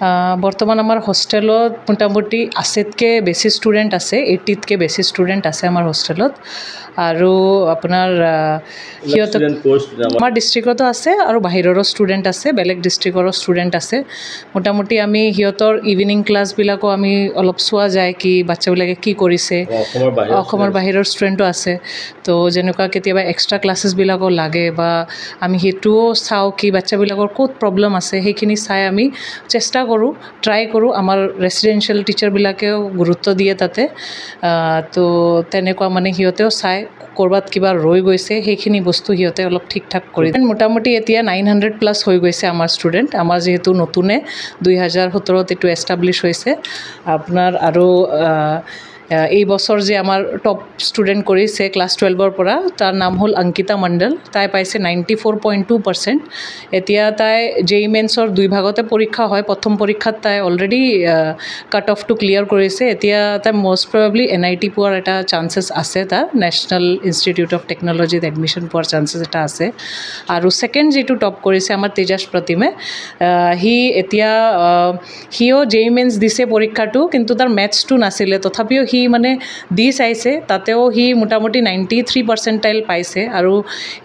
বৰ্তমান আমাৰ হোষ্টেলত মোটামুটি আছেতকৈ বেছি ষ্টুডেণ্ট আছে 80তকৈ বেছি ষ্টুডেণ্ট আছে আমাৰ হোষ্টেলত আৰু আপোনাৰ সিহঁতক আমাৰ ডিষ্ট্ৰিক্টতো আছে আৰু বাহিৰৰো ষ্টুডেণ্ট আছে বেলেগ ডিষ্ট্ৰিক্টৰো ষ্টুডেণ্ট আছে মোটামুটি আমি সিহঁতৰ ইভিনিং ক্লাছবিলাকো আমি অলপ চোৱা যায় কি বাচ্চাবিলাকে কি কৰিছে অসমৰ বাহিৰৰ ষ্টুডেণ্টো আছে তো যেনেকুৱা কেতিয়াবা এক্সট্ৰা ক্লাছেছবিলাকো লাগে বা আমি সেইটোও চাওঁ কি বাচ্চাবিলাকৰ ক'ত প্ৰব্লেম আছে সেইখিনি চাই আমি চেষ্টা কৰোঁ ট্ৰাই কৰোঁ আমাৰ ৰেচিডেঞ্চিয়েল টিচাৰবিলাকেও গুৰুত্ব দিয়ে তাতে তো তেনেকুৱা মানে সিহঁতেও চায় ক'ৰবাত কিবা ৰৈ গৈছে সেইখিনি বস্তু সিহঁতে অলপ ঠিক ঠাক কৰি মোটামুটি এতিয়া 900+ হৈ গৈছে আমাৰ ষ্টুডেণ্ট আমাৰ যিহেতু নতুনে 2017 এইটো এষ্টাব্লিছ হৈছে আপোনাৰ আৰু এই বছৰ যে আমাৰ টপ ষ্টুডেণ্ট কৰিছে ক্লাছ 12ৰ পৰা তাৰ নাম হ'ল অংকিতা মণ্ডল তাই পাইছে 94.2%। এতিয়া তাই জেই মেইনছৰ 2 ভাগতে পৰীক্ষা হয় প্ৰথম পৰীক্ষাত তাই অলৰেডি কাট অফটো ক্লিয়াৰ কৰিছে এতিয়া তাই মষ্ট প্ৰবেবলি NIT পোৱাৰ এটা চান্সেছ আছে তাৰ নেশ্যনেল ইনষ্টিটিউট অফ টেকন'লজিত এডমিশ্যন পোৱাৰ চান্সেছ এটা আছে আৰু ছেকেণ্ড যিটো টপ কৰিছে আমাৰ তেজাছ প্ৰতিমে সি এতিয়া সিও জেই মেইনছ দিছে পৰীক্ষাটো কিন্তু তাৰ মেথছটো নাছিলে তথাপিও সি মানে দি চাইছে তাতেও সি মোটামুটি 93% পাইছে আৰু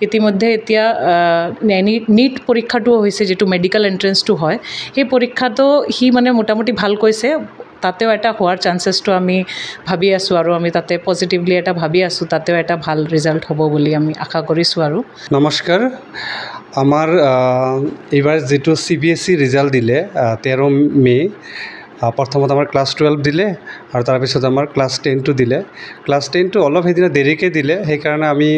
ইতিমধ্যে এতিয়া নিট পৰীক্ষাটো হৈছে যিটো মেডিকেল এণ্ট্ৰেঞ্চটো হয় সেই পৰীক্ষাটো সি মানে মোটামুটি ভাল কৈছে তাতেও এটা হোৱাৰ চান্সেছটো আমি ভাবি আছোঁ আৰু আমি তাতে পজিটিভলি এটা ভাবি আছোঁ তাতেও এটা ভাল ৰিজাল্ট হ'ব বুলি আমি আশা কৰিছোঁ আৰু নমস্কাৰ আমাৰ এইবাৰ যিটো CBSE ৰিজাল্ট দিলে 13 মে প্ৰথমত আমাৰ ক্লাছ 12 দিলে আৰু তাৰপিছত আমাৰ ক্লাছ 10টো দিলে ক্লাছ 10টো অলপ সেইদিনা দেৰিকৈ দিলে সেইকাৰণে আমি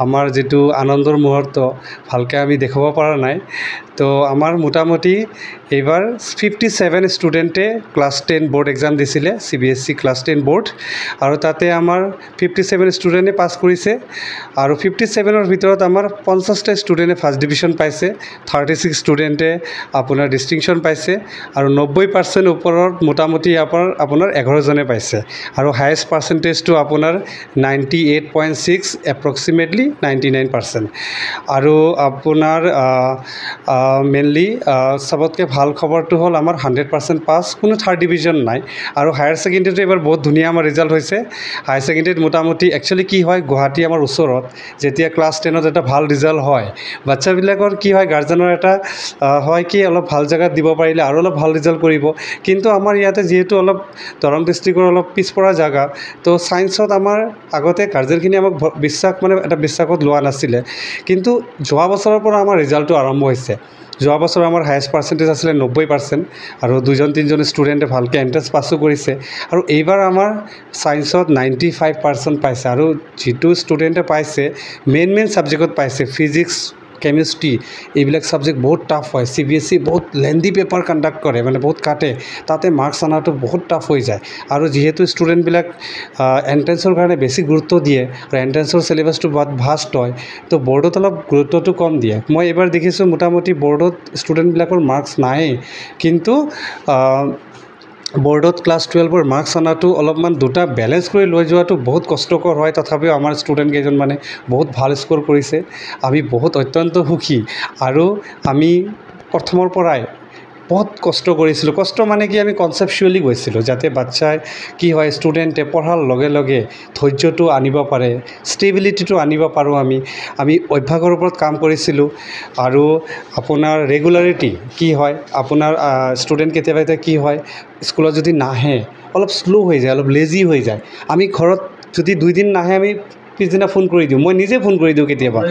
আমাৰ যিটো আনন্দৰ মুহূৰ্ত ভালকৈ আমি দেখাব পৰা নাই তো আমাৰ মোটামুটি এইবাৰ 57 ষ্টুডেণ্টে ক্লাছ 10 বৰ্ড এক্সাম দিছিলে CBSE ক্লাছ 10 বৰ্ড আৰু তাতে আমাৰ 57 ষ্টুডেণ্টে পাছ কৰিছে আৰু 57ৰ ভিতৰত আমাৰ 50টা ষ্টুডেণ্টে ফাৰ্ষ্ট ডিভিজন পাইছে 36 ষ্টুডেণ্টে আপোনাৰ ডিষ্টিংশ্যন পাইছে আৰু 90% ওপৰত মোটামুটি আপোনাৰ 11জনে পাইছে আৰু হায়েষ্ট পাৰ্চেণ্টেজটো আপোনাৰ 98.6 এপ্ৰক্সিমেটলি 99% আৰু আপোনাৰ মেইনলি চবতকৈ ভাল খবৰটো হ'ল আমাৰ 100% পাছ কোনো থাৰ্ড ডিভিজন নাই আৰু হায়াৰ ছেকেণ্ডেৰীটো এবাৰ বহুত ধুনীয়া আমাৰ ৰিজাল্ট হৈছে হায়াৰ ছেকেণ্ডেৰীত মোটামুটি একচুৱেলি কি হয় গুৱাহাটী আমাৰ ওচৰত যেতিয়া ক্লাছ 10ত এটা ভাল ৰিজাল্ট হয় বাচ্চাবিলাকৰ কি হয় গাৰ্জেনৰ এটা হয় কি অলপ ভাল জেগাত দিব পাৰিলে আৰু অলপ ভাল ৰিজাল্ট কৰিব কিন্তু আমাৰ ইয়াতে যিহেতু অলপ দৰং ডিষ্ট্ৰিক্টৰ অলপ পিছপৰা জেগা তো ছায়েন্সত আমাৰ আগতে গাৰ্জেনখিনি আমাক বিশ্বাস মানে এটা বিশ্বাসত লোৱা নাছিলে কিন্তু যোৱা বছৰৰ পৰা আমাৰ ৰিজাল্টটো আৰম্ভ হৈছে যোৱা বছৰ আমাৰ হায়েষ্ট পাৰ্চেণ্টেজ আছিলে 90% আৰু 2-3জন ষ্টুডেণ্টে ভালকৈ এণ্ট্ৰেঞ্চ পাছো কৰিছে আৰু এইবাৰ আমাৰ ছায়েন্সত 95% পাইছে আৰু যিটো ষ্টুডেণ্টে পাইছে মেইন ছাবজেক্টত পাইছে ফিজিক্স কেমিষ্ট্ৰি এইবিলাক ছাবজেক্ট বহুত টাফ হয় CBSE বহুত লেন্দি পেপাৰ কণ্ডাক্ট কৰে মানে বহুত কাটে তাতে মাৰ্কছ অনাটো বহুত টাফ হৈ যায় আৰু যিহেতু ষ্টুডেণ্টবিলাক এণ্ট্ৰেঞ্চৰ কাৰণে বেছি গুৰুত্ব দিয়ে আৰু এণ্ট্ৰেঞ্চৰ চিলেবাছটো বহুত ভাষ্ট হয় তো বৰ্ডত অলপ গুৰুত্বটো কম দিয়ে মই এইবাৰ দেখিছোঁ মোটামুটি বৰ্ডত ষ্টুডেণ্টবিলাকৰ মাৰ্কছ নায়েই কিন্তু বৰ্ডত ক্লাছ 12ৰ মাৰ্কছ অনাটো অলপমান দুটা বেলেঞ্চ কৰি লৈ যোৱাটো বহুত কষ্টকৰ হয় তথাপিও আমাৰ ষ্টুডেণ্ট কেইজন মানে বহুত ভাল স্ক'ৰ কৰিছে আমি বহুত অত্যন্ত সুখী আৰু আমি প্ৰথমৰ পৰাই বহুত কষ্ট কৰিছিলোঁ কষ্ট মানে কি আমি কনচেপচুৱেলি গৈছিলোঁ যাতে বাচ্চাই কি হয় ষ্টুডেণ্টে পঢ়াৰ লগে লগে ধৈৰ্যটো আনিব পাৰে ষ্টেবিলিটিটো আনিব পাৰোঁ আমি অভ্যাসৰ ওপৰত কাম কৰিছিলোঁ আৰু আপোনাৰ ৰেগুলাৰিটি কি হয় আপোনাৰ ষ্টুডেণ্ট কেতিয়াবা কি হয় স্কুলত যদি নাহে অলপ শ্ল' হৈ যায় অলপ লেজি হৈ যায় আমি ঘৰত যদি 2 দিন নাহে আমি পিছদিনা ফোন কৰি দিওঁ মই নিজে ফোন কৰি দিওঁ কেতিয়াবা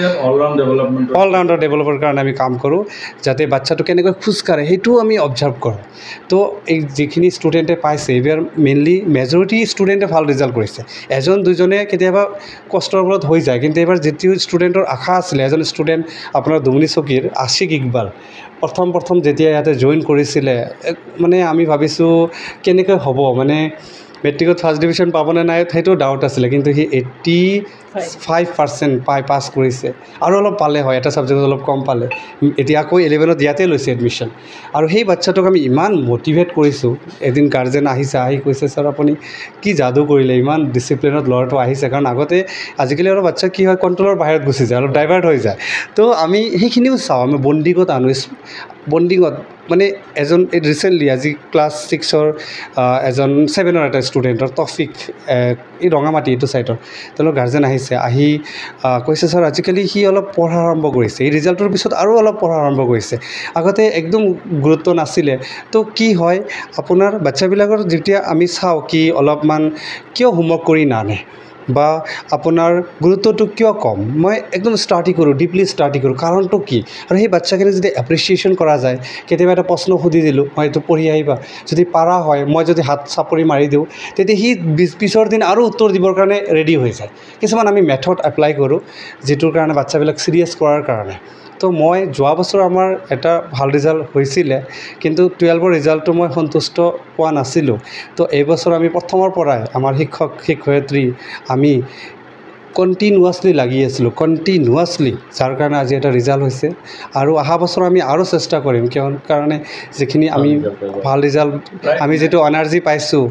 অলৰাউণ্ডাৰ ডেভেলপৰ কাৰণে আমি কাম কৰোঁ যাতে বাচ্চাটো কেনেকৈ খোজকাঢ়ে সেইটোও আমি অবজাৰ্ভ কৰোঁ তো এই যিখিনি ষ্টুডেণ্টে পাইছে এইবাৰ মেইনলি মেজৰিটি ষ্টুডেণ্টে ভাল ৰিজাল্ট কৰিছে 1-2জনে কেতিয়াবা কষ্টৰ ওপৰত হৈ যায় কিন্তু এইবাৰ যিটো ষ্টুডেণ্টৰ আশা আছিলে এজন ষ্টুডেণ্ট আপোনাৰ দুমনি চকীৰ আশিক ইকবাল প্ৰথম যেতিয়া ইয়াতে জইন কৰিছিলে মানে আমি ভাবিছোঁ কেনেকৈ হ'ব মানে মেট্ৰিকত ফাৰ্ষ্ট ডিভিজন পাবনে নাই সেইটো ডাউট আছিলে কিন্তু সি 85% পাছ কৰিছে আৰু অলপ পালে হয় এটা ছাবজেক্টত অলপ কম পালে এতিয়া আকৌ 11ত ইয়াতে লৈছে এডমিশ্যন আৰু সেই বাচ্চাটোক আমি ইমান মটিভেট কৰিছোঁ এদিন গাৰ্জেন আহিছে আহি কৈছে ছাৰ আপুনি কি যাদু কৰিলে ইমান ডিচিপ্লিনত ল'ৰাটো আহিছে কাৰণ আগতে আজিকালি আৰু বাচ্চা কি হয় কণ্ট্ৰলৰ বাহিৰত গুচি যায় অলপ ডাইভাৰ্ট হৈ যায় তো আমি সেইখিনিও চাওঁ আমি বণ্ডিঙত আনো বণ্ডিঙত মানে এজন ৰিচেণ্টলি আজি ক্লাছ 6ৰ এজন 7ৰ এটা ষ্টুডেণ্টৰ টপিক এই ৰঙামাটি এইটো ছাইডৰ তেওঁলোকৰ গাৰ্জেন আহিছে আহি কৈছে ছাৰ আজিকালি সি অলপ পঢ়া আৰম্ভ কৰিছে এই ৰিজাল্টৰ পিছত আৰু অলপ পঢ়া আৰম্ভ কৰিছে আগতে একদম গুৰুত্ব নাছিলে তো কি হয় আপোনাৰ বাচ্চাবিলাকৰ যেতিয়া আমি চাওঁ কি অলপমান কিয় হোমৱৰ্ক কৰি নানে বা আপোনাৰ গুৰুত্বটো কিয় কম মই একদম ষ্টাৰ্টি কৰোঁ ডিপলি ষ্টাৰ্টি কৰোঁ কাৰণটো কি আৰু সেই বাচ্চাখিনি যদি এপ্ৰিচিয়েশ্যন কৰা যায় কেতিয়াবা এটা প্ৰশ্ন সুধি দিলোঁ মই এইটো পঢ়ি আহিবা যদি পাৰা হয় মই যদি হাত চাপৰি মাৰি দিওঁ তেতিয়া সি পিছৰ দিন আৰু উত্তৰ দিবৰ কাৰণে ৰেডি হৈ যায় কিছুমান আমি মেথড এপ্লাই কৰোঁ যিটোৰ কাৰণে বাচ্চাবিলাক চিৰিয়াছ কৰাৰ কাৰণে তো মই যোৱা বছৰ আমাৰ এটা ভাল ৰিজাল্ট হৈছিলে কিন্তু 12ৰ ৰিজাল্টটো মই সন্তুষ্ট পোৱা নাছিলোঁ তো এইবছৰ আমি প্ৰথমৰ পৰাই আমাৰ শিক্ষক শিক্ষয়িত্ৰী আমি কণ্টিনিউৱাছলি লাগি আছিলোঁ কণ্টিনিউৱাছলি যাৰ কাৰণে আজি এটা ৰিজাল্ট হৈছে আৰু অহা বছৰ আমি আৰু চেষ্টা কৰিম কিয় কাৰণে যিখিনি আমি ভাল ৰিজাল্ট আমি যিটো এনাৰ্জি পাইছোঁ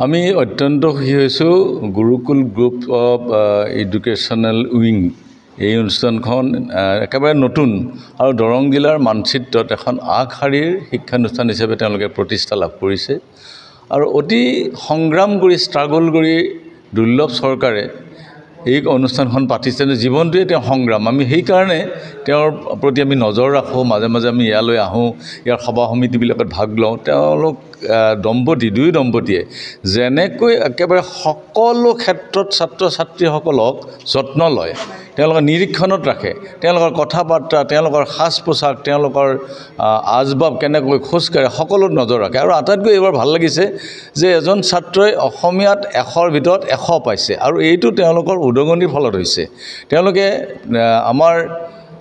আমি অত্যন্ত সুখী হৈছোঁ gurukul group of educational wing এই অনুষ্ঠানখন একেবাৰে নতুন আৰু দৰং জিলাৰ মানচিত্ৰত এখন আগশাৰীৰ শিক্ষানুষ্ঠান হিচাপে তেওঁলোকে প্ৰতিষ্ঠা লাভ কৰিছে আৰু অতি সংগ্ৰাম কৰি ষ্ট্ৰাগল কৰি দুৰ্লভ চৰকাৰে এই অনুষ্ঠানখন পাতিছে জীৱনটোৱে তেওঁ সংগ্ৰাম আমি সেইকাৰণে তেওঁৰ প্ৰতি আমি নজৰ ৰাখোঁ মাজে মাজে আমি ইয়ালৈ আহোঁ ইয়াৰ সভা সমিতিবিলাকত ভাগ লওঁ তেওঁলোক দুয়ো দম্পতীয়ে যেনেকৈ একেবাৰে সকলো ক্ষেত্ৰত ছাত্ৰ ছাত্ৰীসকলক যত্ন লয় তেওঁলোকৰ নিৰীক্ষণত ৰাখে তেওঁলোকৰ কথা বাৰ্তা তেওঁলোকৰ সাজ পোছাক তেওঁলোকৰ আচবাব কেনেকৈ খোজকাঢ়ে সকলোত নজৰ ৰাখে আৰু আটাইতকৈ এইবাৰ ভাল লাগিছে যে এজন ছাত্ৰই অসমীয়াত 100ৰ ভিতৰত 100 পাইছে আৰু এইটো তেওঁলোকৰ উদগনিৰ ফলত হৈছে তেওঁলোকে আমাৰ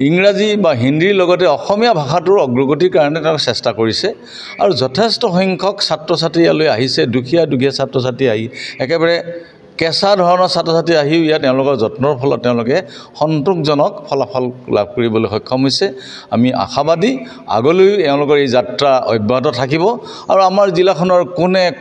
ইংৰাজী বা হিন্দীৰ লগতে অসমীয়া ভাষাটোৰ অগ্ৰগতিৰ কাৰণে তেওঁ চেষ্টা কৰিছে আৰু যথেষ্ট সংখ্যক ছাত্ৰ ছাত্ৰী ইয়ালৈ আহিছে দুখীয়া ছাত্ৰ ছাত্ৰী আহি একেবাৰে কেঁচা ধৰণৰ ছাত্ৰ ছাত্ৰী আহিও ইয়াত তেওঁলোকৰ যত্নৰ ফলত তেওঁলোকে সন্তোষজনক ফলাফল লাভ কৰিবলৈ সক্ষম হৈছে আমি আশাবাদী আগলৈও তেওঁলোকৰ এই যাত্ৰা অব্যাহত থাকিব আৰু আমাৰ জিলাখনৰ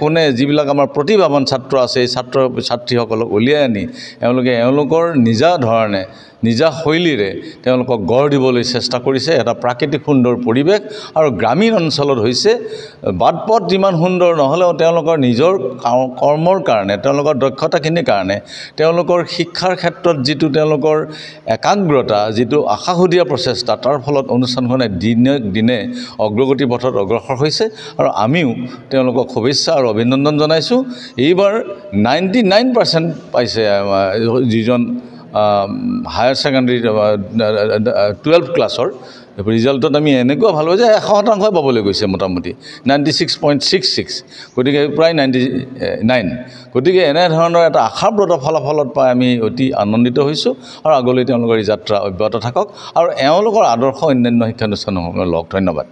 কোনে যিবিলাক আমাৰ প্ৰতিভাৱান ছাত্ৰ আছে এই ছাত্ৰ ছাত্ৰীসকলক উলিয়াই আনি তেওঁলোকৰ নিজা ধৰণে নিজা শৈলীৰে তেওঁলোকক গঢ় দিবলৈ চেষ্টা কৰিছে এটা প্ৰাকৃতিক সুন্দৰ পৰিৱেশ আৰু গ্ৰামীণ অঞ্চলত হৈছে বাটপথ যিমান সুন্দৰ নহ'লেও তেওঁলোকৰ নিজৰ কৰ্মৰ কাৰণে তেওঁলোকৰ দক্ষতাখিনিৰ কাৰণে তেওঁলোকৰ শিক্ষাৰ ক্ষেত্ৰত যিটো তেওঁলোকৰ একাগ্ৰতা যিটো আশাসুধীয়া প্ৰচেষ্টা তাৰ ফলত অনুষ্ঠানখনে দিনে অগ্ৰগতি পথত অগ্ৰসৰ হৈছে আৰু আমিও তেওঁলোকক শুভেচ্ছা আৰু অভিনন্দন জনাইছোঁ এইবাৰ 99% পাইছে যিজন হায়াৰ ছেকেণ্ডেৰী 12 ক্লাছৰ ৰিজাল্টত আমি এনেকুৱা ভাল হয় যে 100% পাবলৈ গৈছে মোটামুটি 96.66 গতিকে প্ৰায় 99 গতিকে এনেধৰণৰ এটা আশাপ্ৰদ ফলাফলত পাই আমি অতি আনন্দিত হৈছোঁ আৰু আগলৈ তেওঁলোকৰ এই যাত্ৰা অব্যাহত থাকক আৰু এওঁলোকৰ আদৰ্শ অন্যান্য শিক্ষানুষ্ঠানসমূহৰ লগ ধন্যবাদ